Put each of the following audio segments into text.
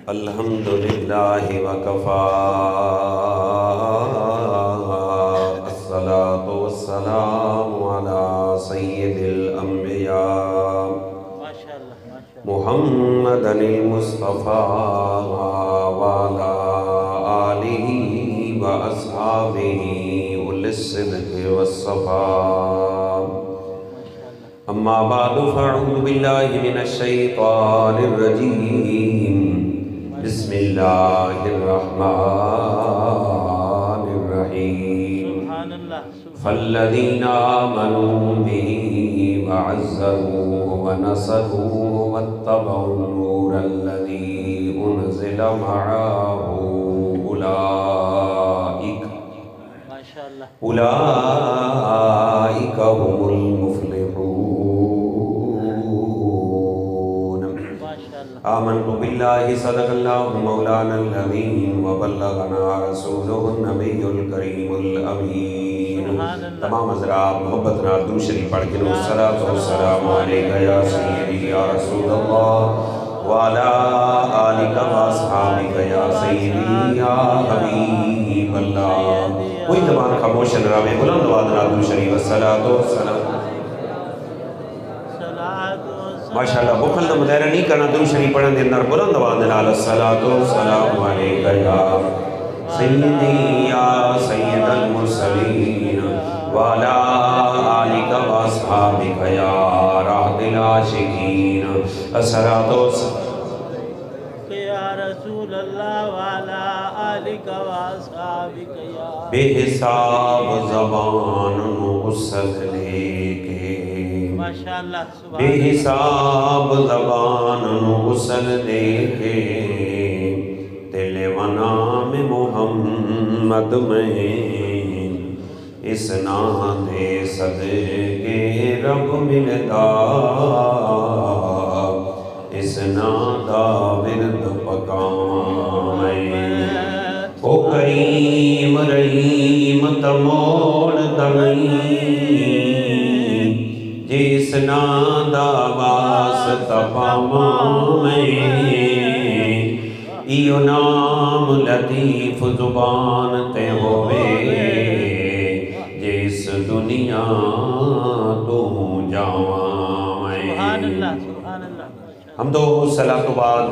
الحمدللہ وکفا الصلاۃ والسلام علی سید الانبیاء محمد المصطفیٰ وعلی آلہ واصحابہ اولي الصدق والصفاء اما بعد فاعوذ باللہ من الشیطان الرجیم بسم اللہ الرحمن الرحیم فالذین آمنوا به وعزروه ونصروه واتبعوا النور الذي انزل معه اولئک هم المفلحون آمنت باللہ صدق اللہ مولانا العظیم وبلغنا رسولہ النبی الکریم الامین۔ تمام حضرات محبت نال درود شریف پڑھ کے الصلاۃ والسلام علیکہ یا سیدی یا رسول اللہ وعلی آلک واصحابک یا سیدی یا حبیب اللہ۔ کوئی زبان خاموش نہ رہے، بلند آواز نال درود شریف الصلاۃ والسلام۔ ماشاءاللہ بخل دا مظاہرہ نہیں کرنا، درود شریف پڑھن دے اندر بلند آواز نال الصلاۃ والسلام علیکہ یا سیدی یا سید المرسلین وعلی آلک واصحابک یا راحت العاشقین الصلاۃ والسلام یا رسول اللہ وعلی آلک واصحابک یا بے حساب زبان غسل لے کے بے حساب زبان غسل دے کے دل و نام محمد میں اس نام دے صدقے رب ملتا اس نام دا ورد پکاں میں او کریم رحیم تموڑ دنئی جس نادا واسطہ پاواں میں ایو نام لطیف زبان تے ہوئے جس دنیا تو جاواں میں۔ حمد و صلاۃ و بعد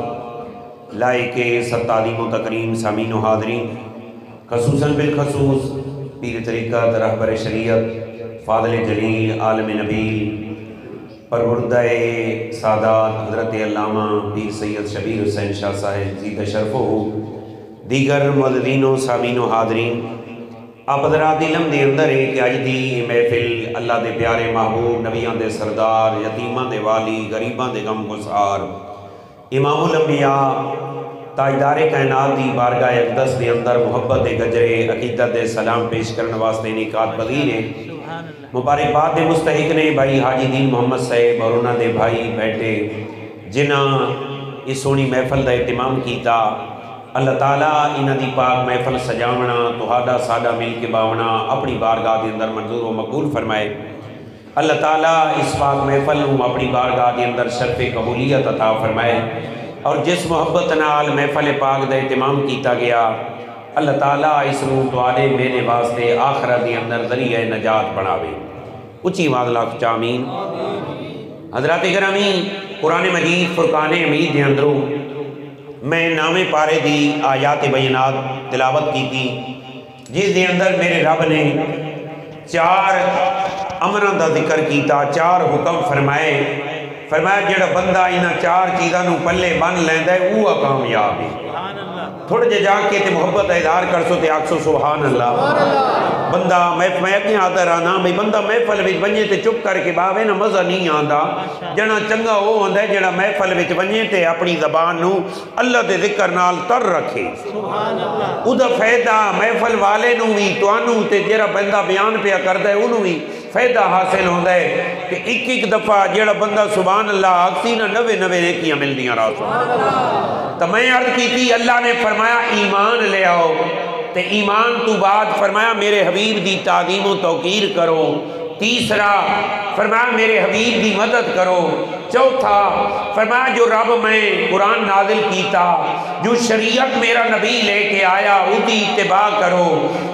لائق سب تعلیم و تکریم سامعین و حاضرین، خصوصاً بالخصوص پیر طریقت رہبر شریعت فاضل جلیل عالم نبیل پروردہ سادات حضرت علامہ پیر سید شبیر حسین شاہ صاحب زیدہ شرف ہو، دیگر معززین و سامعین و حاضرین، آپ حضرات علم دے اندر ہے کہ اج دی محفل اللہ دے پیارے محبوب نبیاں دے سردار یتیماں دے والی غریباں دے غم گسار امام الانبیاء تاجدار کائنات دی بارگاہ اقدس دے اندر محبت گجرے عقیدت دے سلام پیش کرنے واسطے نکات پذیر ہیں، مبارکباد دے مستحق نے بھائی حاجی دین محمد صاحب اور انہاں دے بھائی بیٹھے جنہاں اس سونی محفل دا اہتمام کیتا۔ اللہ تعالیٰ انہاں دی پاک محفل سجاونا تہاڈا ساڈا مل کے باونا اپنی بارگاہ دے اندر منظور و مقبول فرمائے۔ اللہ تعالیٰ اس پاک محفل نوں اپنی بارگاہ دے اندر شرف قبولیت عطا فرمائے، اور جس محبت نال محفل پاک دا اہتمام کیتا گیا اللہ تعالیٰ اس نوں تواڈے میرے واسطے آخرت دے اندر ذریعہ نجات بناوے۔ اچھی آواز لاکھ آمین۔ حضرات گرامی، قرآن مجید فرقان حمید دے اندروں میں نامے پارے دی آیات بینات تلاوت کی تھی، جس دے اندر میرے رب نے 4 امراں دا ذکر کیتا، 4 حکم فرمائے جڑا بندہ انہاں 4 چیزاں نوں پلے بن لیندا ہے وہ کامیاب ہے۔ تھوڑے جے جا کے تے محبت اظہار کر سو تے آکسو سبحان اللہ۔ بندہ میں کہ آتا رہنا بھئی بندہ محفل وچ ونجے تے چپ کر کے باوے نا مزہ نہیں آندا، جنا چنگا وہ ہوندا ہے جڑا محفل وچ ونجے تے اپنی زبان نو اللہ دے ذکر نال تر رکھے۔ سبحان اللہ۔ او دا فائدہ محفل والے نو وی توانوں تے جڑا بندہ بیان پیا کردا ہے اونوں وی فائدہ حاصل ہوتا ہے کہ ایک دفعہ جڑا بندہ سبحان اللہ آکسی نا 99 نیکیاں مل دیاں راسوں۔ تو میں عرض کی تھی اللہ نے فرمایا ایمان لے آؤ، تے ایمان تو بعد فرمایا میرے حبیب دی تعظیم و توقیر کرو، تیسرا فرمایا میرے حبیب دی مدد کرو، چوتھا فرمایا جو رب میں قرآن نازل کیتا، جو شریعت میرا نبی لے کے آیا اُدھی اتباع کرو۔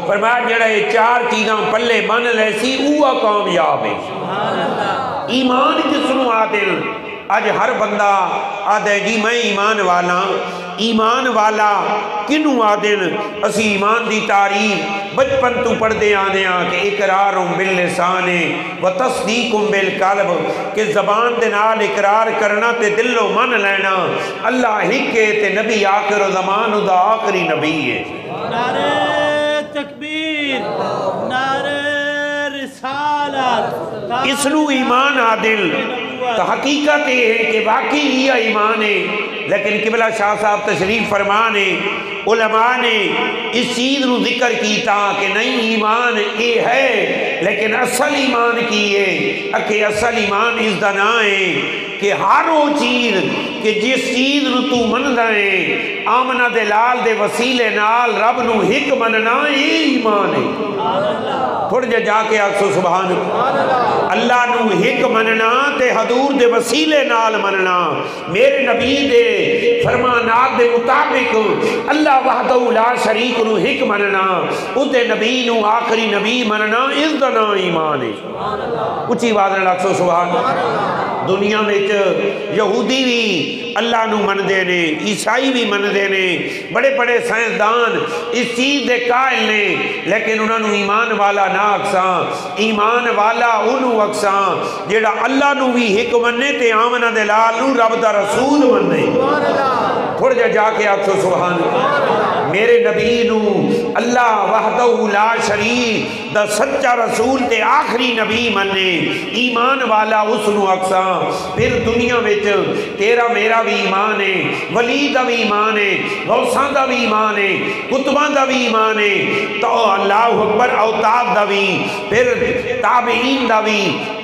فرمایا جڑا یہ چار چیزاں پلے من لے سی اوہ کامیاب ہے۔ ایمان جسنو عادل، آج ہر بندہ آدھے جی میں ایمان والا، ایمان والا کنوں آدن؟ اسی ایمان دی تعریف بچپن تو پڑھ دے آنے کہ اقرارم باللسان و تصدیقم بالقلب، کہ زبان دے نال اقرار کرنا تے دلو من لینا اللہ ہکے تے نبی آخر و زمان دا آخری نبی ہے۔ نعرہ تکبیر، نعرہ رسالت، اسنو ایمان عادل۔ تو حقیقت یہ ہے کہ واقعی یہ ایمان ہے، لیکن قبلہ شاہ صاحب تشریف فرمانے علماء نے اس چیز نو ذکر کیتا کہ نہیں ایمان یہ ہے، لیکن اصل ایمان کی ہے کہ اصل ایمان اس دا نہ ہے کہ ہر وہ چیز کہ جس چیز نو تو من دائیں آمنہ دے لال دے وسیلے نال رب نو ہک مننا یہ ایمان ہے۔ تھوڑے جا کے آکسو سبحان اللہ نو ہک مننا تے حضور دے وسیلے نال مننا، میرے نبی دے فرمانات دے مطابق اللہ وحدہ لا شریک نو ہک مننا، اس دے نبی نو آخری نبی مننا اس دا نا ایمان ہے۔ اچھی بات نہ آکسو سبحان۔ دنیا میں یہودی بھی اللہ نو من دے نے، عیسائی بھی من دے نے، بڑے بڑے سائنسدان اس چیز دے قائل نے، لیکن انہوں نے ایمان والا نہ اکساں، ایمان والا انہوں اکساں جیڑا اللہ نو بھی ہک مننے تے آمنہ دے لال نو رب دا رسول مننے۔ تھوڑے جا کے آپ سو سبحان میرے نبی نو اللہ وحدہ لا شریک دا سچا رسول تے آخری نبی مننے، ایمان والا اس نو اکساں۔ پھر دنیا میں تیرا میرا بھی ایمان ہے، ولی دا بھی ایمان ہے، غوثاں دا بھی ایمان ہے، کتباں دا بھی ایمان ہے، تو اللہ اکبر اوتاد دا بھی، پھر تابعین دا بھی،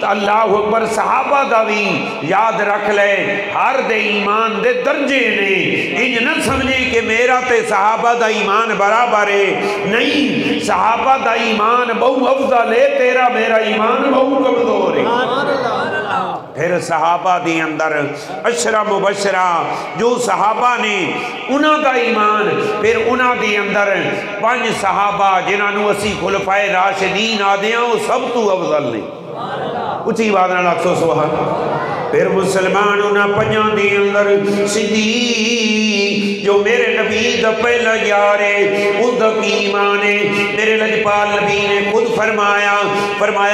اللہ اکبر صحابہ دا بھی۔ یاد رکھ لے ہر دے ایمان دے درجے نے، انج نہ سمجھے کہ میرا تے صحابہ دا ایمان برابر ہے، نہیں، صحابہ دا ایمان بہو افضل ہے، تیرا میرا ایمان بہو کمزور ہے۔ پھر صحابہ دی اندر عشرہ مبشرہ جو صحابہ نے انہاں دا ایمان، پھر انہاں دی اندر 5 صحابہ جنہاں نو اسی خلفائے راشدین آدیاں وہ سب تو افضل نے۔ اچھی بات نہ لکھو سبحان۔ پھر مسلمان انہاں 5 دی اندر صدیق جو میرے نبی دا پہلا یارے اس دا کی ایمان ہے۔ میرے لجپال نبی نے خود فرمایا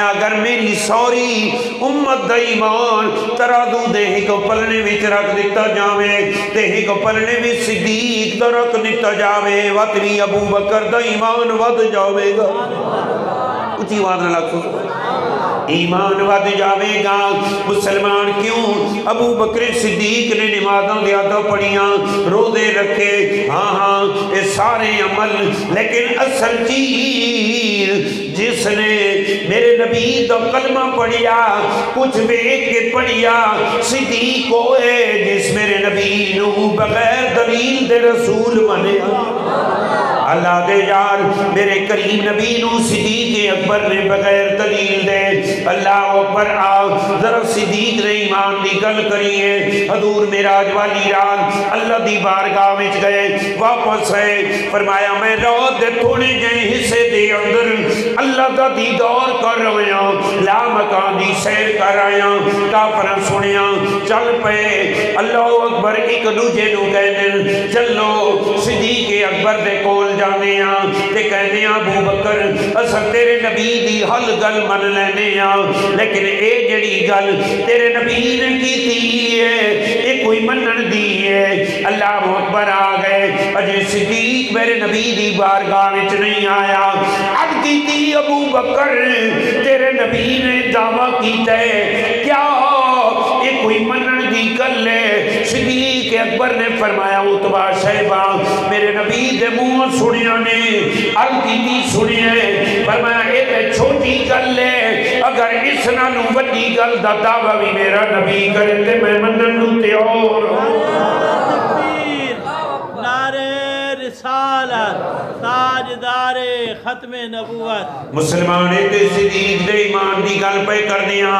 اگر میری سوری امت دا ایمان ترادو دے ہی کو پلنے وچ رکھ دیتا جاوے تے ہی کو پلنے وچ صدیق دا رکھ دیتا جاوے وطنی ابو بکر دا ایمان ود جاوے گا۔ اچھی بات نہ لکھو ایمان ود جاوے گا۔ مسلمان کیوں؟ ابو بکر صدیق نے نمازوں زیادہ پڑھیاں، روزے رکھے، ہاں یہ سارے عمل، لیکن اصل چیز جس نے میرے نبی دا کلمہ پڑھیا کچھ بیک کے پڑھیا صدیق ہوئے جس میرے نبی نو بغیر دلیل دے رسول بنے۔ اللہ دے یار میرے کریم نبی نو صدیق اکبر نے بغیر دلیل دے اللہ اکبر آؤ ذرا صدیق نے ایمان دی گل کری ہے۔ حضور معراج والی رات اللہ دی بارگاہ میں گئے، واپس ہے، فرمایا میں رات دے تھوڑے جائیں حصے دے اندر اللہ دا دیدار کر رہے ہیں، لا مکان دی سیر کر رہے ہیں، کافران سنیا چل پے اللہ اکبر ایک دوجے نو کہنے چلو صدیق اکبر دے کول جانے ہیں تے کہنے ہیں ابو بکر اصل تیرے نبی دی حل گل من لینے ہیں، لیکن اے جڑی گل تیرے نبی نے کی تھی ہے اے کوئی منن دی ہے۔ اللہ اکبر آ گئے، اجے صدیق میرے نبی دی بارگاہ وچ نہیں آیا، عرض کی تھی ابو بکر تیرے نبی نے دعویٰ کیتا ہے کیا اے کوئی منن دی گل ہے؟ صدیق اکبر نے فرمایا اتبا شیبہ میرے نبی دے منہ سنیا نے عرض کی تھی سنیے، فرمایا اے تے چھوٹی گل ہے، اگر اس نالوں وڈی گل دا دعویٰ بھی میرا نبی کرے تے میں منن نو تیار۔ رسالت تاجدار ختم نبوت مسلمان تے صدیق دے ایمان دی گل پہ کر دیا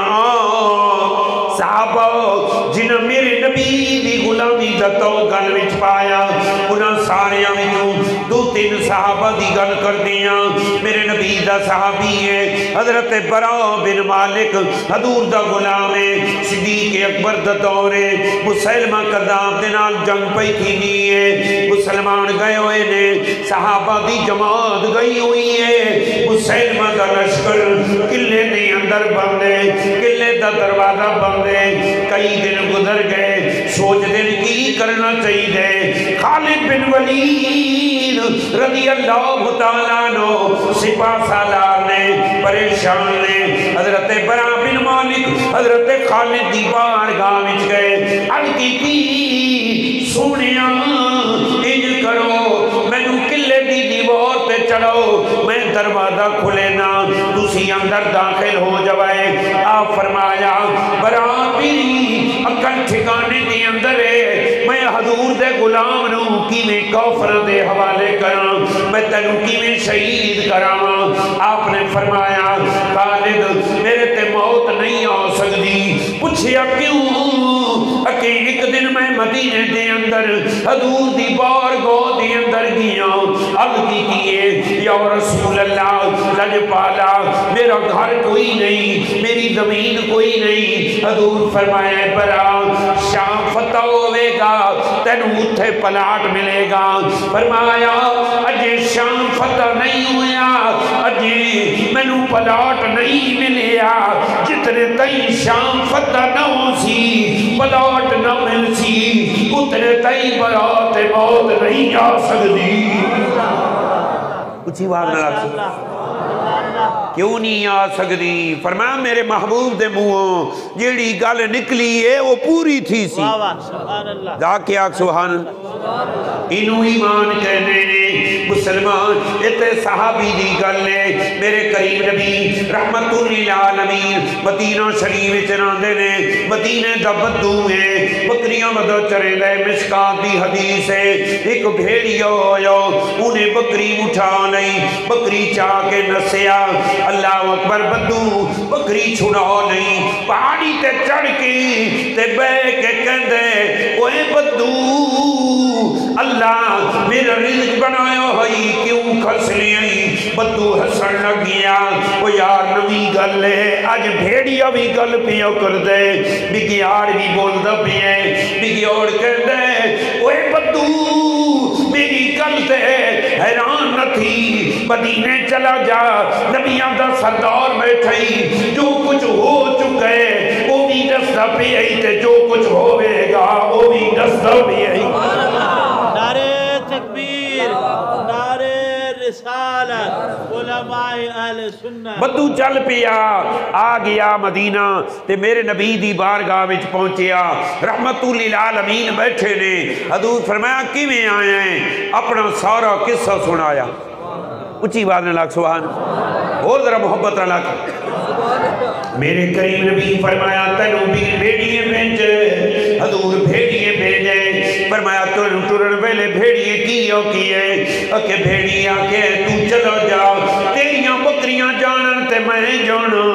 صحابہ جنہاں میرے نبی دی غلامی دا توقع وچ پایا انہاں ساریاں وچوں 2-3 صحابہ دی گل کردیاں میرے نبی دا صحابی ہے حضرت براء بن مالک حضور دا غلام ہے صدیق اکبر دا دور ہے مسلمہ کذاب دے نال جنگ پئی تھی ہے مسلمان گئے ہوئے نے صحابہ دی جماعت گئی ہوئی ہے مسلمہ دا لشکر قلعے دے اندر بندے قلعے دا دروازہ بندے کئی دن گزر گئے سوچ دن کی کرنا چاہیے خالد بن ولید رضی اللہ تعالیٰ عنہ سپاہ سالار نے پریشان نے حضرت براء بن مالک حضرت خالد دی بارگاہ وچ گئے عرضی کی سونیاں انج کرو مینو قلعے دی دیوار تے چڑھو میں دروازہ کھلے نا تسی اندر داخل ہو جائے آپ فرمایا براء بھی عقل ٹھکانے دی اندر ہے میں حضور دے غلام نو کیویں کافر دے حوالے کراں میں تینو کیویں شہید کراں آپ نے فرمایا خالد میرے تے موت نہیں آ سکتی پوچھیا کیوں کہ ایک دن میں مدینے دے اندر حضور دی بارگاہ دے اندر گیا عرض کیے یا رسول اللہ لج پالا میرا گھر کوئی نہیں میری زمین کوئی نہیں حضور فرمایا براء شام فتح ہوئے گا تینوں اتھے پلاٹ ملے گا فرمایا اجے شام فتح نہیں ہویا اجے مینوں پلاٹ نہیں ملیا جتنے تئی شام فتح نہ ہو سی پلاٹ نہ مل سی اتنے تئی برات موت نہیں آ سکتی اچھی بات نہ لگ سکتی کیوں نہیں آ سکتی فرمایا میرے محبوب دے منہوں جیڑی گل نکلی ہے وہ پوری تھی سی جا کے آگ سبحان اللہ انہوں ایمان کہنے نے مسلمان اتنے صحابی دی گل ہے میرے قریب نبی رحمت للعالمین مدینہ شریف چراندے نے مدینہ دا بدو ہے بکریاں مدہ چرے لے مشکات دی حدیث ہے ایک بھیڑیا آیا انہیں بکری اٹھا نہیں بکری چاہ کے نسیا اللہ اکبر بدو بکری چھڑا نہیں پہاڑی تے چڑھ کی تے بے کے کہندے اوے بدو اللہ میرا رزق بنایا ہوئی کیوں کھس لیائی بدو حسن لگیا وہ یار نوی گل ہے آج بھیڑیا بھی گل پیو کر دے بگیار بھی بول دا پیے بگیار کہہ دے اوے بدو میری گل دے حیران نہ تھی مدینے چلا جا نبیان دا سردار بیٹھائی جو کچھ ہو چکے وہ بھی دستہ پہ آئی تے جو کچھ ہوئے گا وہ بھی دستہ پہ آئی نعرہ تکبیر نعرہ رسالت علماء اہل سنت بدو چل پیا آ گیا مدینہ تے میرے نبی دی بارگاہ وچ پہنچیا رحمت للعالمین بیٹھے نے حضور فرمایا کیویں آئے ہیں اپنا سارا قصہ سنایا اچھی بات نہ لاکھ سبحان اور ذرا محبت نہ لاکھ میرے کریم نبی فرمایا تینوں بھی بھیڑیے بھیجے حضور بھیڑیے بھیجے فرمایا ترن پہلے بھیڑیے کیوں کیے کہ بھیڑیا کہ تو چلو جا تیریاں بکریاں جانن تے میں جانا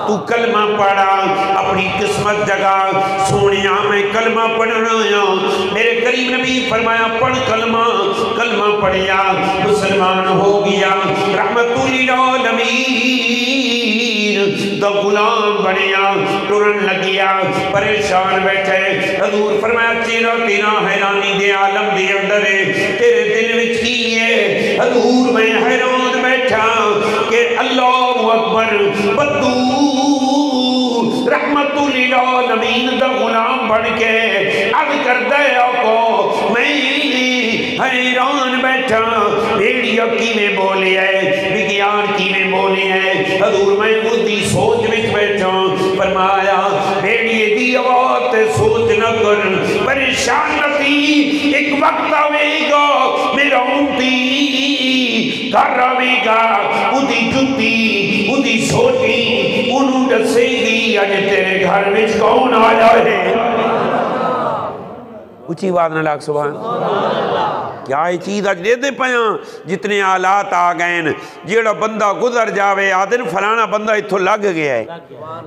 تو کلمہ پڑھا اپنی قسمت جگہ سونیا میں کلمہ پڑھنا یا میرے کریم نبی فرمایا پڑھ کلمہ پڑھیا مسلمان ہو گیا رحمت للعالمین دا غلام بنیا ٹرن لگیا پریشان بیٹھے حضور فرمایا تیرا حیرانی دے عالم دے اندر ہے تیرے دل وچ کی ہے حضور میں حیران بیٹھا کہ اللہ اکبر بدو رحمت للعالمین دا غلام بن کے اب کر دے کو میں حیران بیٹھا بھیڑیا کی میں بولی ہے بگیان کی میں بولی ہے حضور میں اس دی سوچ وچ بیٹھا فرمایا بھیڑیے دی آواز تے سوچ نہ کر پریشان نہ تھی ایک وقت آوے گا میرا امتی گھر آوے گا ادھی جتی ادھی سوچی انہوں دسے گی آج تیرے گھر وچ کون آیا ہے اچھی بات نہ لاکھ سبحان کیا یہ چیز اج دے دے پیاں جتنے آلات آ گئے جیڑا بندہ گزر جاوے آدن فلانا بندہ اتھو لگ گیا ہے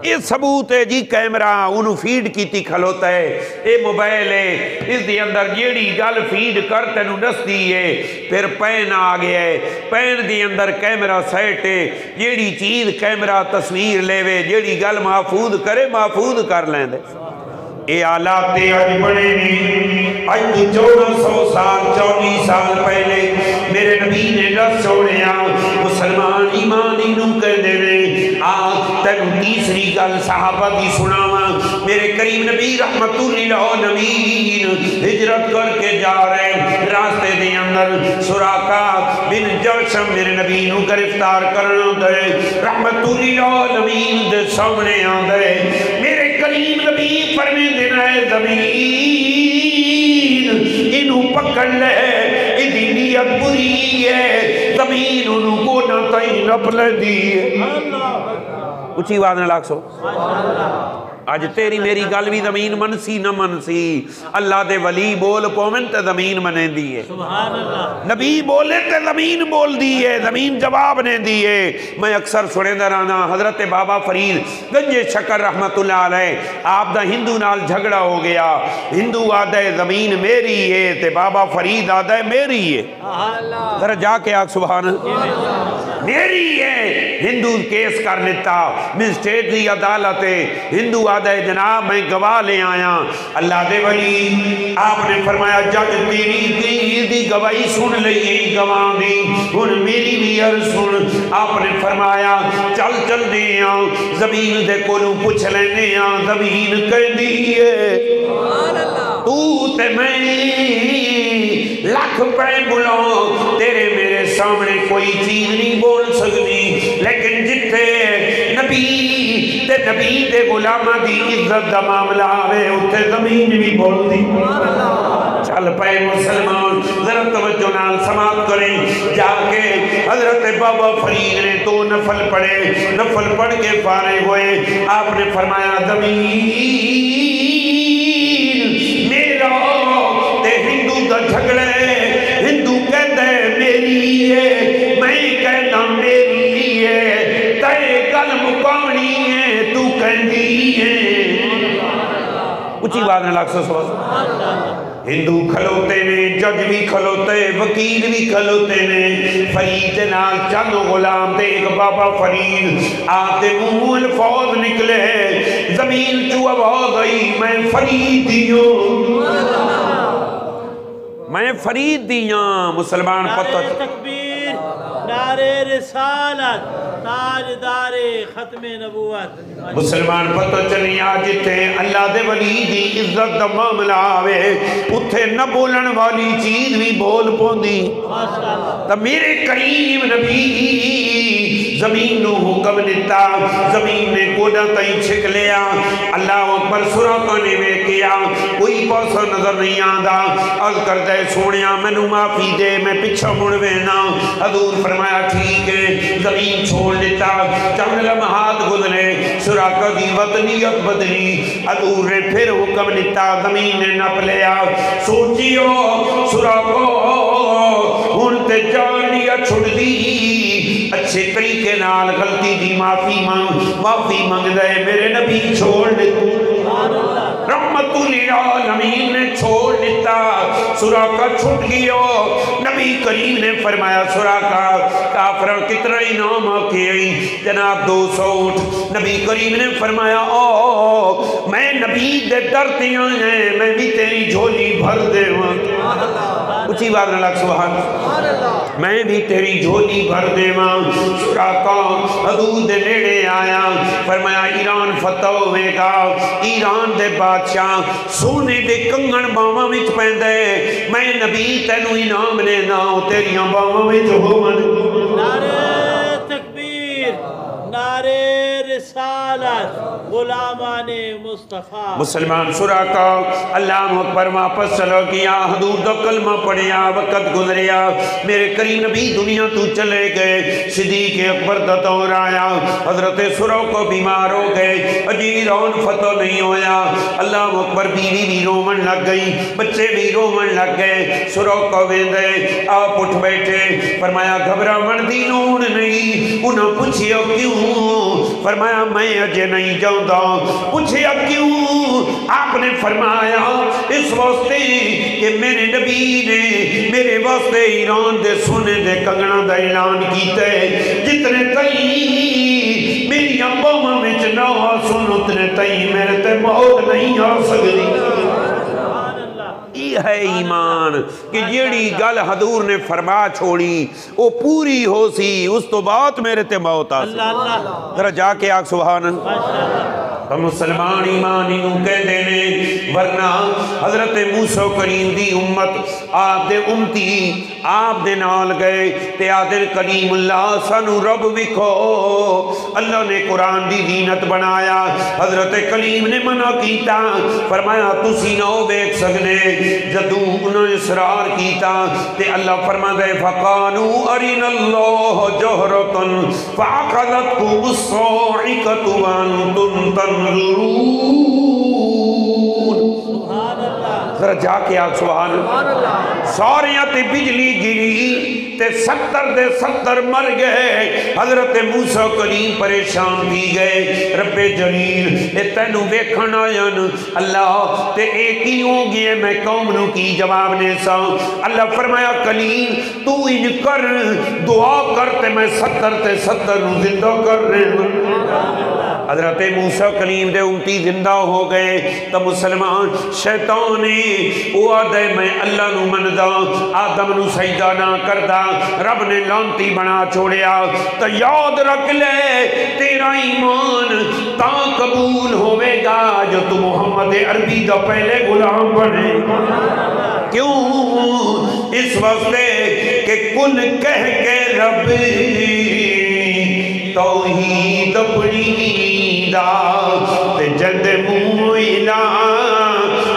یہ ثبوت ہے جی کیمرہ انہوں فیڈ کیتی کھلوتا ہے یہ موبائل ہے اس دی اندر جیڑی گل فیڈ کرتے نو نس دی ہے پھر پین آ گیا ہے پین دی اندر کیمرہ سیٹ ہے جیڑی چیز کیمرہ تصویر لے وے جیڑی گل محفوظ کرے محفوظ کر لیں دے اے آلات آج بڑے نہیں آج 1400 سال 24 سال پہلے میرے نبی نے رس چھوڑیا مسلمان ایمانی نو کر دے رہے آج تک تیسری گل صحابہ کی سناوا میرے کریم نبی رحمت اللہ نبین ہجرت کر کے جا رہے راستے دے اندر سراقہ بن جوشم میرے نبی نو گرفتار کرنا دے رحمت اللہ نبین دے سامنے آن دے میرے کریم نبی فرمی دینا ہے زمین انہوں پکڑ لے ادھی نیت بری ہے زمین انہوں کو نہ تائیں نپ لے دی ہے اچھی بات نہ لاکھ سو آج تیری میری گل بھی زمین منسی نہ منسی اللہ دے ولی بول پومن تے زمین منے دیئے سبحان اللہ نبی بولے تے زمین بول دیئے زمین جواب نے دیئے میں اکثر سنے درانا حضرت بابا فرید گنج شکر رحمت اللہ علیہ آپ دا ہندو نال جھگڑا ہو گیا ہندو آدھے زمین میری ہے تے بابا فرید آدھے میری ہے ذرا جا کے آگ سبحان میری ہے ہندو کیس کر لیتا مسٹیٹ دی عدالت ہے ہندو آدھے جناب میں گواہ لے آیا اللہ دے ولی آپ نے فرمایا جج تیری دی گواہی سن لئیے گواہ دی ان میری بھی عرض سن آپ نے فرمایا چل چل دیا زمین دے کولوں پوچھ لینے زمین کر دیئے تو تے میں لاکھ پہ بلاؤ تیرے میرے سامنے کوئی چیز نہیں بول سکتی لیکن جتے نبی دے غلامہ دی عزت دا معاملہ آوے اتھے زمین بھی بول دی چل پائے مسلمان ذرا توجہ نال سماعت کریں جا کے حضرت بابا فرید نے تو نفل پڑھے نفل پڑھ کے فارغ ہوئے آپ نے فرمایا زمین میرا تے ہندو دا جھگڑے ہندو کہتا ہے میری ہے میں کہتا میری ہے تے گل مکانی ہے تو کہندی ہے اچھی بات نے لاکھ سو سوال ہندو کھلوتے نے جج بھی کھلوتے وکیل بھی کھلوتے نے فرید نال چند غلام دے ایک بابا فرید آتے منہ الفاظ نکلے زمین چو آواز آئی میں فرید دیوں میں فرید دیاں مسلمان پتہ تکبیر نعرے رسالت تاجدار ختم نبوت مسلمان پتہ چلی آج تھے اللہ دے ولی دی عزت دا معاملہ آوے اتھے نہ بولن والی چیز بھی بول پوندی تو میرے کریم نبی زمین نو حکم دیتا زمین نے کوڑا تائیں چھک لیا اللہ اکبر سراقہ نے میں کیا کوئی پاسا نظر نہیں آدھا عرض کر دے سونیا میں نو معافی دے میں پچھا مڑوینا حضور فرمایا ٹھیک ہے زمین چھوڑ دیتا چند لمحات گزرے سراقہ دی وطنیت بدلی حضور نے پھر حکم دیتا زمین نے نپ لیا سوچیو سراقہ ہن تے جانیا چھڑ دی اچھے طریقے نال غلطی دی معافی مانگ دے میرے نبی چھوڑ دیتا رحمت للعالمین نے چھوڑ دیتا سراقہ چھٹ گیا نبی کریم نے فرمایا سراقہ کافرہ کتنا انعام آکے آئی جناب 200 اٹھ نبی کریم نے فرمایا میں نبی دے ڈرتے ہیں میں بھی تیری جھولی بھر دے اچھی بات نہ لگ سبحان میں بھی تیری جھولی بھر دے سراقہ حدود دے نیڑے آیا فرمایا ایران فتح ہوئے گا ایران دے بادشاہ سونے دے کنگن باواں وچ پیندے میں نبی تینو انعام لینا تیریاں باواں وچ ہون نعرہ تکبیر نعرہ رسالت رسالت غلامان مصطفیٰ مسلمان سورہ کا اللہ اکبر واپس چلو کیا حدود کا کلمہ پڑھیا وقت گزریا میرے کریم نبی دنیا تو چلے گئے صدیق اکبر دا دور آیا حضرت سورہ کو بیمار ہو گئے اجیرون فتح نہیں ہویا اللہ اکبر بیوی بھی رومن لگ گئی بچے بھی رومن لگ گئے سورہ کو ویندے آپ اٹھ بیٹھے فرمایا گھبرا من دی نون نہیں انہوں پوچھیا کیوں فرمایا میں اجے نہیں جاؤں پوچھیا کیوں آپ نے فرمایا اس واسطے کہ میرے نبی نے میرے واسطے ایران دے سونے دے کنگنا دا اعلان کیتا ہے جتنے تئی میری ابا میں نہ سن اتنے تئی میرے تے موت نہیں آ سکتی یہ ہے ایمان کہ جیڑی گل حضور نے فرما چھوڑی وہ پوری ہو سی اس تو بات میرے تے موت آ سکتی ذرا جا کے آگ سبحان اللہ تو مسلمان ایمان ہی کہہ دینے ورنہ حضرت موسیٰ کریم دی امت آپ دے امتی آپ دے نال گئے تے آدھر کریم اللہ سانو رب وکھو اللہ نے قرآن دی زینت بنایا حضرت کلیم نے منع کیتا فرمایا تسی نہ بیک سکنے جدوں انہوں نے اصرار کیتا تے اللہ فرما دے فَقَالُوا أَرِنَا اللَّهَ جَهْرَةً فَأَخَذَتْكُمُ الصَّاعِقَةُ وَأَنْتُمْ تَنْظُرُونَ ذرا جا کے آگ سبحان اللہ ساریاں تے بجلی گری تے 70 دے 70 مر گئے حضرت موسیٰ کریم پریشان بھی گئے رب جلیل اے تینو ویکھن آیان اللہ تے ایک ہی ہوں گی میں قوم نو کی جواب نے سا اللہ فرمایا کلیم تو ان کر دعا کرتے میں 70 تے 70 نو زندہ کر رہے ہیں حضرت موسیٰ کلیم دے امتی زندہ ہو گئے تو مسلمان شیطانی وہ آدھے میں اللہ نو مندہ آدم نو سجدہ نہ کردہ رب نے لانتی بنا چھوڑیا تو یاد رکھ لے تیرا ایمان تا قبول ہوئے گا جو تو محمد عربی دا پہلے غلام بنے کیوں اس واسطے کہ کل کہہ کے رب توحید اپنی دا تے جد موئلہ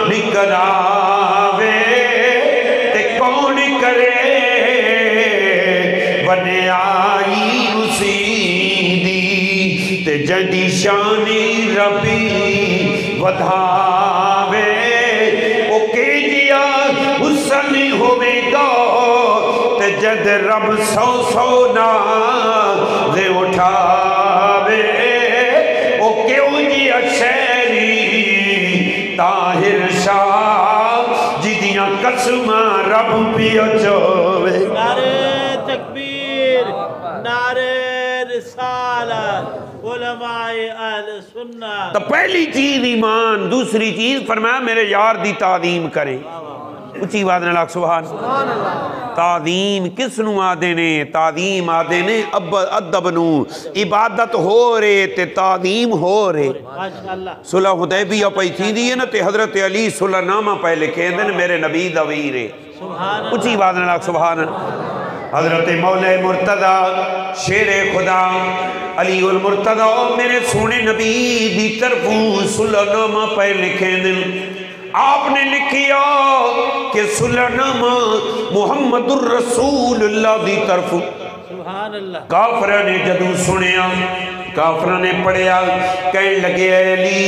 نکل آوے تے کون کرے بنے آئی اسی دی تے جدی شانی ربی ودھاوے او کے جیا حسن ہوئے گا تے جد رب سو سو نازے اٹھاوے او کیوں جیا شہری طاہر شاہ جدیاں قسمہ رب پیا چوے نعرہ تکبیر نعرہ رسالت علماء اہل سنت تو پہلی چیز ایمان دوسری چیز فرمایا میرے یار دی تعظیم کرے اچھی بات نے لاکھ سبحان تعظیم کس نو آدھے نے تعظیم آدھے نے ادب نو عبادت ہو رہے تے تعظیم ہو رہے صلح حدیبیہ پہ تھی دیئے نا تے حضرت علی صلح نامہ پہ لکھے دن میرے نبی دویرے اچھی بات نے لاکھ سبحان حضرت مولا مرتضی شیر خدا علی المرتضی میرے سونے نبی دی طرفوں صلح نامہ پہ لکھے دن آپ نے لکھیا کہ صلح نامہ محمد الرسول اللہ دی طرف کافرہ نے جدو سنیا کافرہ نے پڑھیا کہنے لگے علی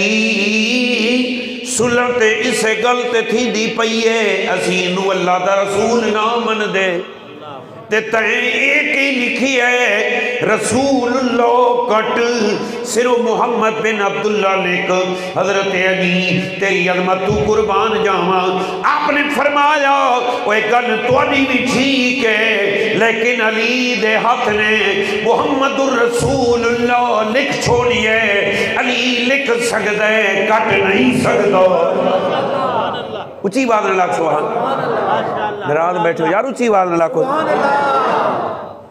صلح تے اسے غلط تھی دی پئیے اسینو اللہ دا رسول نہ من دے تے تہیں ایک ہی لکھی ہے رسول اللہ کٹ صرف محمد بن عبداللہ لکھ حضرت علی تیری عظمت تو قربان جاواں آپ نے فرمایا وہ گل توڑی بھی ٹھیک ہے لیکن علی دے ہاتھ نے محمد الرسول اللہ لکھ چھوڑی ہے علی لکھ سکتا ہے کٹ نہیں سکتا اچھی بات نہ لاکھ سبحان نراز بیٹھو یار اچھی بات نہ لاکھو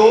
2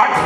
8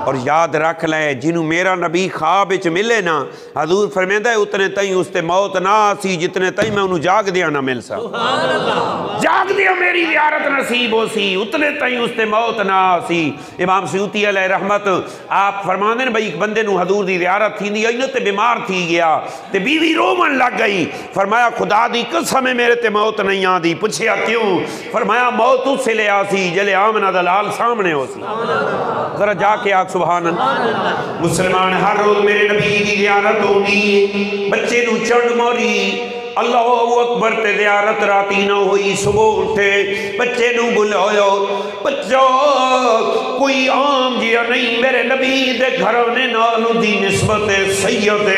اور یاد رکھ لے جنہوں میرا نبی خواب وچ ملے نا حضور فرمیندہ ہے اتنے تائیں اس تے موت نہ آسی جتنے تائیں میں انہوں جاگ دیا نہ مل سا جاگ دیا میری زیارت نصیب ہو سی اتنے تائیں اس تے موت نہ آسی امام سیوطی علیہ رحمت آپ فرماندے ہیں بھئی ایک بندے نو حضور دی زیارت تھی دی اینو تے بیمار تھی گیا تے بیوی رومن لگ گئی فرمایا خدا دی قسم ہے میرے تے موت نہیں آدھی پوچھیا کیوں فرمایا موت اس سے لے آسی جلے آمنہ دلال سامنے ہو سی ذرا جا کے آگ سبحان اللہ مسلمان ہر روز میرے نبی کی زیارت ہوگی بچے نو چڑھ موری اللہ اکبر تے زیارت راتی نہ ہوئی صبح اٹھے بچے نو بلایا بچہ کوئی عام جیا نہیں میرے نبی دے گھرانے نالوں دی نسبت سید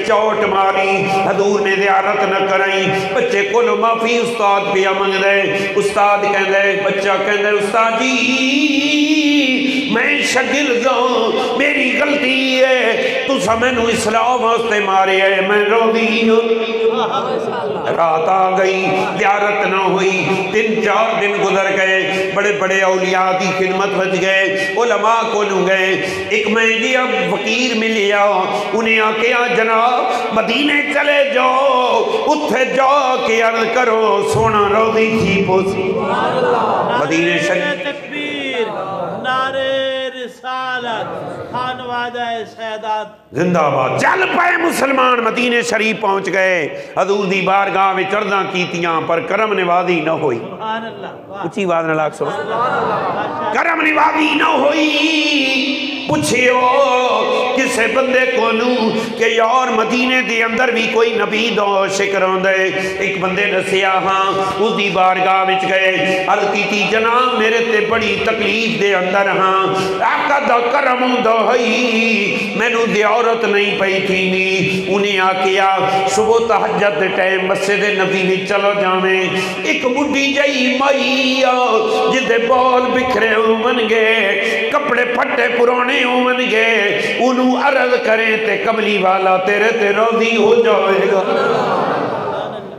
چوٹ ماری حضور نے زیارت نہ کرائی بچے کو معافی استاد پیا منگ دے استاد کہہ دے بچہ کہہ دے استاد جی میں شاگرد ہوں میری غلطی ہے تو سمجھو اصلاح واسطے مارے ہے میں رو دی ہوں رات آ گئی زیارت نہ ہوئی 3-4 دن گزر گئے بڑے بڑے اولیاء کی خدمت بچ گئے علماء کو لوں گئے ایک مہدی اب فقیر ملیا انہیں آکیا جناب مدینے چلے جاؤ اتھے جا کے عرض کرو سونا رو دی تھی پوسی مدینے شریف تکبیر نعرہ رسالت خانوادہ سیدات زندہ باد چل پائے مسلمان مدینے شریف پہنچ گئے حضور دی بارگاہ میں چرداں کیتیاں پر کرم نوازی نہ ہوئی سبحان اللہ اچھی بات نہ لاکھ سبحان کرم نوازی نہ ہوئی پوچھئو کسے بندے کو نوں کہ یار مدینے دے اندر بھی کوئی نبی دو شکران دے ایک بندے نسیا ہاں اس دی بارگاہ وچ گئے عرض کی جناب میرے تے بڑی تکلیف دے اندر ہاں آقا دا کرم دو ہئی میں نو زیارت نہیں پئی تھی نی انہیں آکیا صبح تہجد ٹائم مسجد نبی میں چلو جاویں ایک بڈی جائی مائی جدے بال بکھرے ہومن گے کپڑے پھٹے پرانے ہومن گے انہوں عرض کریں تے کملی والا تیرے تے روزی ہو جائے گا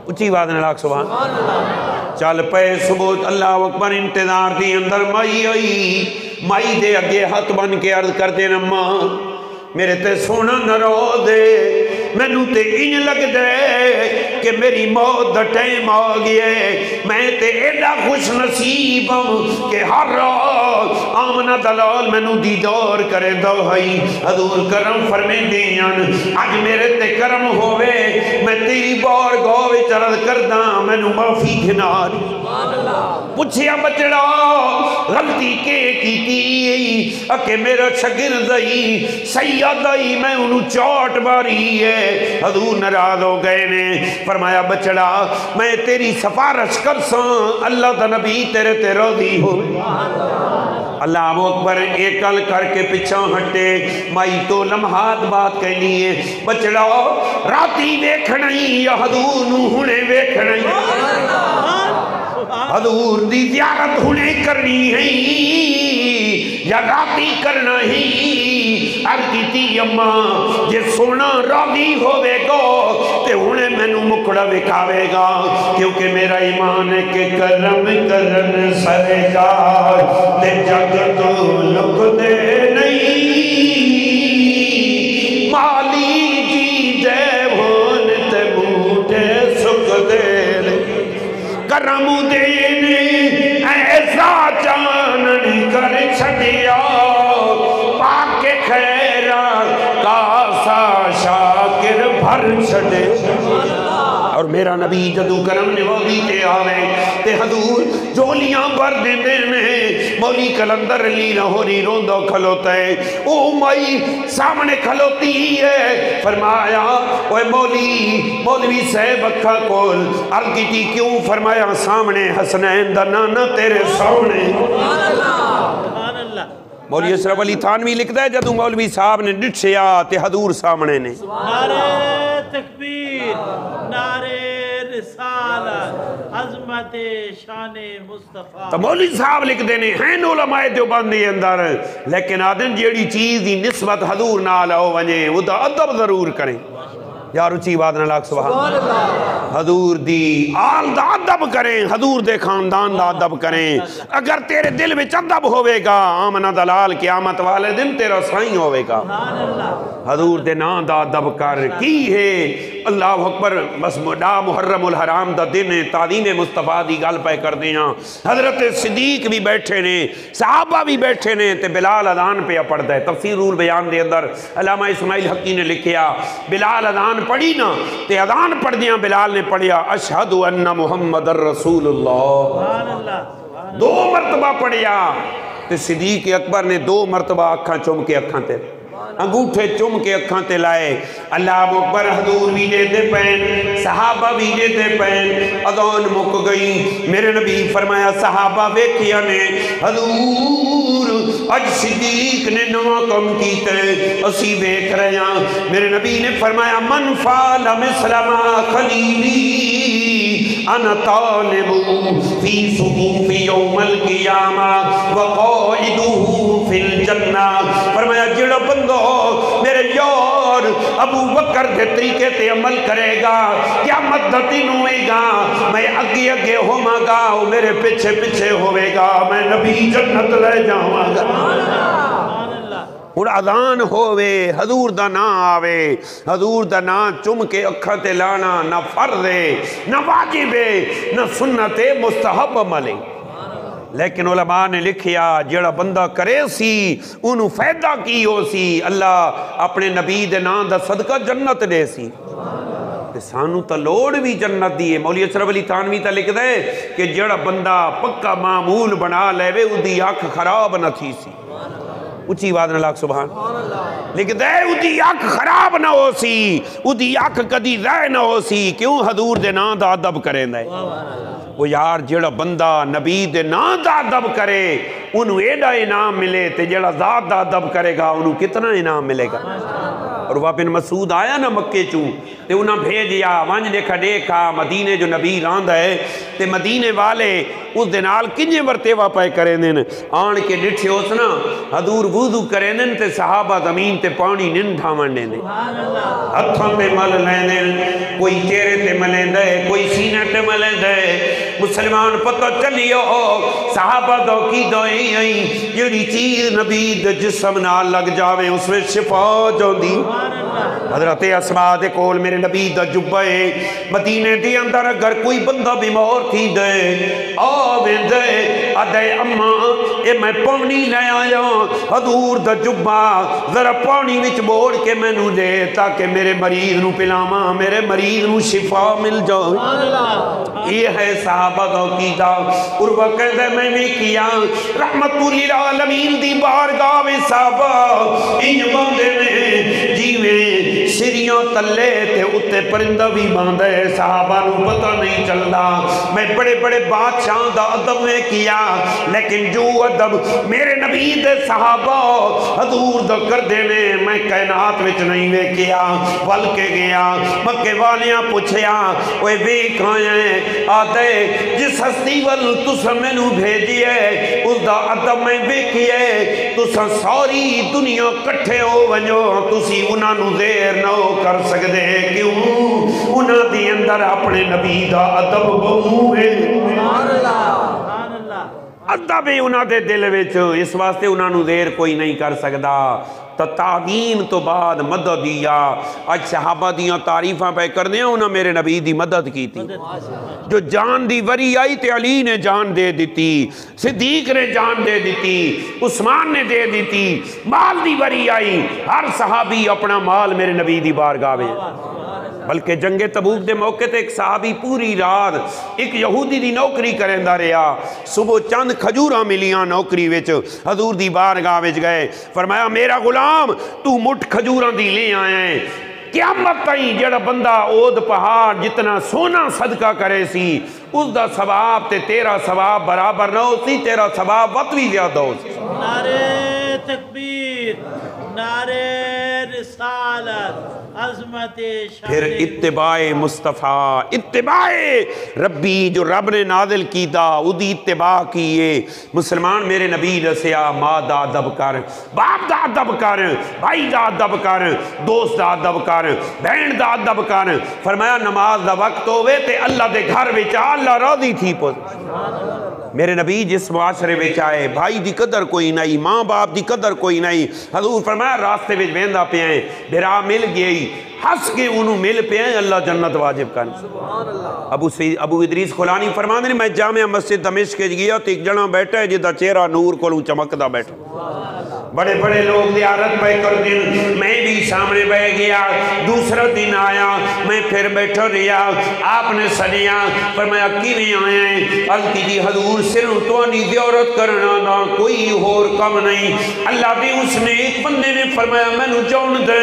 اچھی بات نہ لاکھ سبحان چل پے صبح اللہ اکبر انتظار دی اندر مائی آئی مائی دے اگے ہاتھ بن کے عرض کر دے نماں میرے تے سونا نہ رو دے میں نو تے انج لگ دے کہ میری موت دا ٹائم آ گئے میں تے ایڈا خوش نصیب ہوں کہ ہر رات آمنہ دلال میں نو دیدار کرے دو ہائی حضور کرم فرمے دیان آج میرے تے کرم ہوئے میں تیری بار گاوے چرد کردہ میں نو معافی گھنار پوچھیا بچڑا غلطی کے کی اکے میرا شاگرد سید میں انہوں چوٹ ماری ہے حضور ناراض ہو گئے نے فرمایا بچڑا میں تیری سفارش کر ساں اللہ دا نبی تیرے تے راضی ہو اللہ اکبر ایکل کر کے پچھا ہٹے مائی تو لمحات بات کہنی ہے بچڑا راتی ویکھنائی یا حضور نو ہونے ویکھنائی حضور دی زیارت ہونے کرنی ہے یا راتی کرنا ہی ارکیتی اماں جے سونا راضی ہوئے گا تے ہونے میں نو مکڑا بکھاوے گا کیونکہ میرا ایمان ہے کہ کرم کرن سرکار تے جگ تو لک دے نہیں مالی جی دے ہون تے موٹے سک دے کرم دینے ایسا چانن کر چھڑیا پاک خیرہ کاسا شاکر بھر چھڑے اور میرا نبی جدو کرم نوازی تے آوے تے حضور جولیاں بھر دیندے میں مولی کلندر علی لاہوری روندو کھلوتا ہے او مائی سامنے کھلوتی ہے فرمایا اوے مولوی صاحب اکھا کول عرض کی تھی کیوں فرمایا سامنے حسنین دا نانا تیرے سامنے مولوی اشرف علی تھانوی لکھتا ہے جدو مولوی صاحب نے ڈٹھیا تے حضور سامنے نے نعرہ تکبیر نعرہ رسالت عظمت شان مصطفیٰ تو مولوی صاحب لکھ دینے ہیں علماء دیوبندی اندر لیکن آدن جیڑی چیز دی نسبت حضور نہ آؤ ونجے وہ تو ادب ضرور کریں یار اچھی بات نہ لاکھ سبحان اللہ. حضور دی آل دا ادب کریں, حضور دے خاندان دا ادب کریں. اگر تیرے دل میں ادب ہوئے گا, آمنہ دلال قیامت والے دن تیرا سائیں ہوئے گا. حضور دے نا دا ادب کر کی ہے. اللہ اکبر. بس مڈا محرم الحرام دا دن ہے, تعظیم مصطفیٰ دی گل پہ کر دیاں. حضرت صدیق بھی بیٹھے نے, صحابہ بھی بیٹھے نے, تے بلال اذان پہ پڑھتا ہے. تفسیر رول بیان دے اندر علامہ اسماعیل حقی نے لکھیا, بلال اذان پڑھی نا تے اذان پڑھ دیاں بلال نے پڑھیا اشہد ان محمد الرسول اللہ, 2 مرتبہ پڑھیا. تے صدیق اکبر نے 2 مرتبہ اکھاں چوم کے اکھاں تے انگوٹھے چوم کے اکھاں تے لائے. اللہ اکبر. حضور بھی دیتے پین, صحابہ بھی دیتے پین. اذان مک گئی. میرے نبی فرمایا صحابہ ویکھیا نے حضور اج صدیق نے نواں کم کیتے, اسی ویکھ رہے ہیں. میرے نبی نے فرمایا من فعل مثل ما خلیلی انا طالب فی صفوف یوم القیامہ وقائدہ فی الجنہ. فرمایا جڑا بندہ میرے یار ابو بکر کے طریقے تے عمل کرے گا, قیامت دا دن ہوئے گا, میں اگے اگے ہوما گا, وہ میرے پیچھے پیچھے ہوئے گا, میں نبی جنت لے جاواں گا. اور اذان ہوئے, حضور دا نا آوے, حضور دا نا چم کے اکھاں تے لانا نہ فرض ہے, نہ واجب ہے, نہ سنت ہے, مستحب عمل ہے. لیکن علماء نے لکھیا جڑا بندہ کرے سی انہوں فائدہ کی ہو سی, اللہ اپنے نبی دے نا دا صدقہ جنت دے سی. سانو تا لوڑ بھی جنت دی ہے. مولی اشرف علی تھانوی تا لکھ دے کہ جڑا بندہ پکا معمول بنا لے وے او دی آنکھ خراب نہ تھی سی. اچھی بات نہ لاکھ سبحان. لیکن دے او دی آنکھ خراب نہ ہو سی, او دی آنکھ کدی رہ نہ ہو سی. کیوں؟ حضور دے نا دا ادب کریں دے. وہ یار جڑا بندہ نبی دے نا دا ادب کرے انہوں ایڈا انعام ملے, تے جڑا ذات دا ادب کرے گا انہوں کتنا انعام ملے گا. اور وہ بن مسعود آیا نا مکے چوں, تے انہاں بھیجیا وانج دیکھا دیکھا مدینے جو نبی راند ہے, تے مدینے والے اس دنال کنجے مرتبہ پائے کریں دن. آن کے ڈٹھے ہوس نا حضور وضو کریں دن, تے صحابہ زمین تے پانی نن ڈھاون دیں دیں, ہتھوں تے مل لیں دیں, کوئی چہرے تے ملیں دے, کوئی سینے تے ملیں دے. مسلمان پتہ چلیو صحابہ دو کی دوئیں آئیں, جڑی چیز نبی دے جسم نہ لگ جاوے اس میں شفا جو دی. حضرت اسماء دے کول میرے نبی دا جبہ ہے, مدینے دے اندر اگر کوئی بندہ بیمار تھی دے آوے دے آدھے اماں اے میں پانی لے آیا, حضور دا جبہ ذرا پانی وچ بوڑ کے میں نو دے تاکہ میرے مریض نو پلاما, میرے مریض نو شفا مل جائے. یہ ہے صحابہ دا عقیدہ. اور وہ کہتے میں بھی کیا رحمت للعالمین دی بارگاہ میں صحابہ ان باندے میں جیویں سریوں تلے تے اتے پرندہ بھی باندے. صحابہ نو پتہ نہیں چلدا. میں بڑے بڑے بادشاہ دا ادب میں کیا, لیکن جو ادب میرے نبی دے صحابہ حضور دا کر دے میں کائنات وچ نہیں وے کیا. ول کے گیا مکے والیاں پوچھیا اوے ویکھ آئے, آدھے جس ہستی ول تسا میں نو بھیجیے اس دا ادب میں ویکھیے, تسا ساری دنیا کٹھے ہو ونجو تسی انہاں نو دیر نہ کر سکدے. کیوں؟ انہاں دی اندر اپنے نبی دا ادب بہو ہے. ادب ہے انہاں دے دل وچ, اس واسطے انہاں نو دیر کوئی نہیں کر سکدا. تعظیم تو بعد مددیا. آج صحابہ دیاں تعریفاں پہ کر دیا, انہاں میرے نبی دی مدد کی تھی. جو جان دی وری آئی تے علی نے جان دے دیتی, صدیق نے جان دے دیتی, عثمان نے دے دیتی. مال دی وری آئی, ہر صحابی اپنا مال میرے نبی دی بارگاہ میں. بلکہ جنگ تبوک دے موقع تے ایک صحابی پوری رات ایک یہودی دی نوکری کریندا رہا. صبح چند کھجوراں ملیاں نوکری وچ, حضور دی بارگاہ وچ گئے, فرمایا میرا غلام تو مٹھ کھجوراں دی لے آئے. قیامت تائیں جڑا بندہ اود پہاڑ جتنا سونا صدقہ کرے سی اس دا ثواب تے تیرا ثواب برابر نہ ہو سی, تیرا ثواب وقت بھی زیادہ ہو سی. نعرہ تکبیر, نعرہ رسالت عظمت شان پھر اتباع مصطفیٰ، اتباع ربی جو رب نے نازل کیتا ادی اتباع کیے۔ مسلمان میرے نبی دسیا ماں دا ادب کر، باپ دا ادب کر، بھائی دا ادب کر، دوست دا ادب کر، بہن دا ادب کر۔ فرمایا نماز دا وقت ہوئے تے اللہ دے گھر وچ اللہ راضی تھی پوچھ۔ میرے نبی جس معاشرے وچ آئے بھائی دی قدر کوئی نہیں، ماں باپ دی قدر کوئی نہیں۔ حضور فرمایا راستے وچ ویندا پیا ہے، برا مل گئی، ہنس کے انہوں مل پہ ہیں، اللہ جنت واجب کر۔ ابو ادریس خولانی فرماندے نے میں جامعہ مسجد دمشق کے گیا تو ایک جنا بیٹھا ہے جدا چہرہ نور کو چمکدا بیٹھا، بڑے بڑے لوگ زیارت پہ کر دن، میں بھی سامنے بیٹھ گیا۔ دوسرا دن آیا میں پھر بیٹھا رہا، آپ نے سنیا فرمایا کیویں آیا ہے؟ عرض کی حضور صرف توانی زیارت کرنا دا کوئی اور کم نہیں۔ اللہ دے اس نے ایک بندے نے فرمایا مینوں جان دے،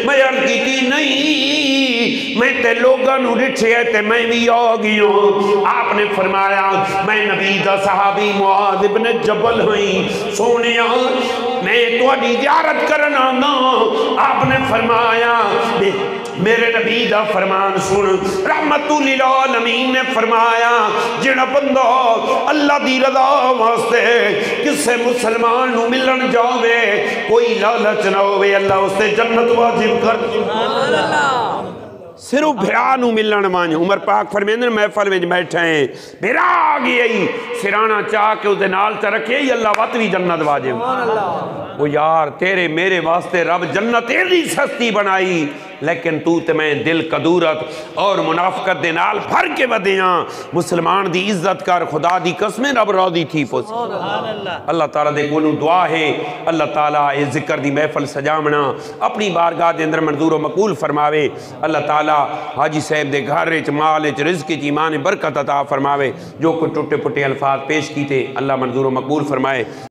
میں عرض کی تھی نہیں میں تے لوگاں نو ڈٹھے تے میں بھی آ گئی ہوں۔ آپ نے فرمایا میں نبی دا صحابی معاذ ابن جبل ہوں، سونیا میں تواڈی زیارت کرنا نا۔ آپ نے فرمایا میرے نبی دا فرمان سن، رحمت للعالمین نے فرمایا جڑا بندہ اللہ دی رضا واسطے کسے مسلمان نو ملن جاوے کوئی لالچ نہ ہوئے، اللہ اس سے جنت واجب کر۔ صرف بھرا نو ملن وانج۔ عمر پاک فرمیندے محفل وچ بیٹھے ہیں، بھرا آ گئی سرانا چاہ کے اس دے نال چ رکھے اللہ وات بھی جنت واجب۔ وہ یار تیرے میرے واسطے رب جنت ایڈی سستی بنائی، لیکن تو تے میں دل قدورت اور منافقت دے نال بھر کے ودیاں۔ مسلمان دی عزت کر، خدا دی قسمیں رب راضی تھی پوچھ۔ اللہ تعالیٰ دے کولوں دعا ہے اللہ تعالیٰ اس ذکر دی محفل سجامنا اپنی بارگاہ دے اندر منظور و مقبول فرماوے۔ اللہ تعالیٰ حاجی صاحب دے گھر وچ مال وچ رزق وچ ایمان برکت عطا فرماوے۔ جو کوئی ٹوٹے پھٹے الفاظ پیش کیتے اللہ منظور و مقبول فرمائے۔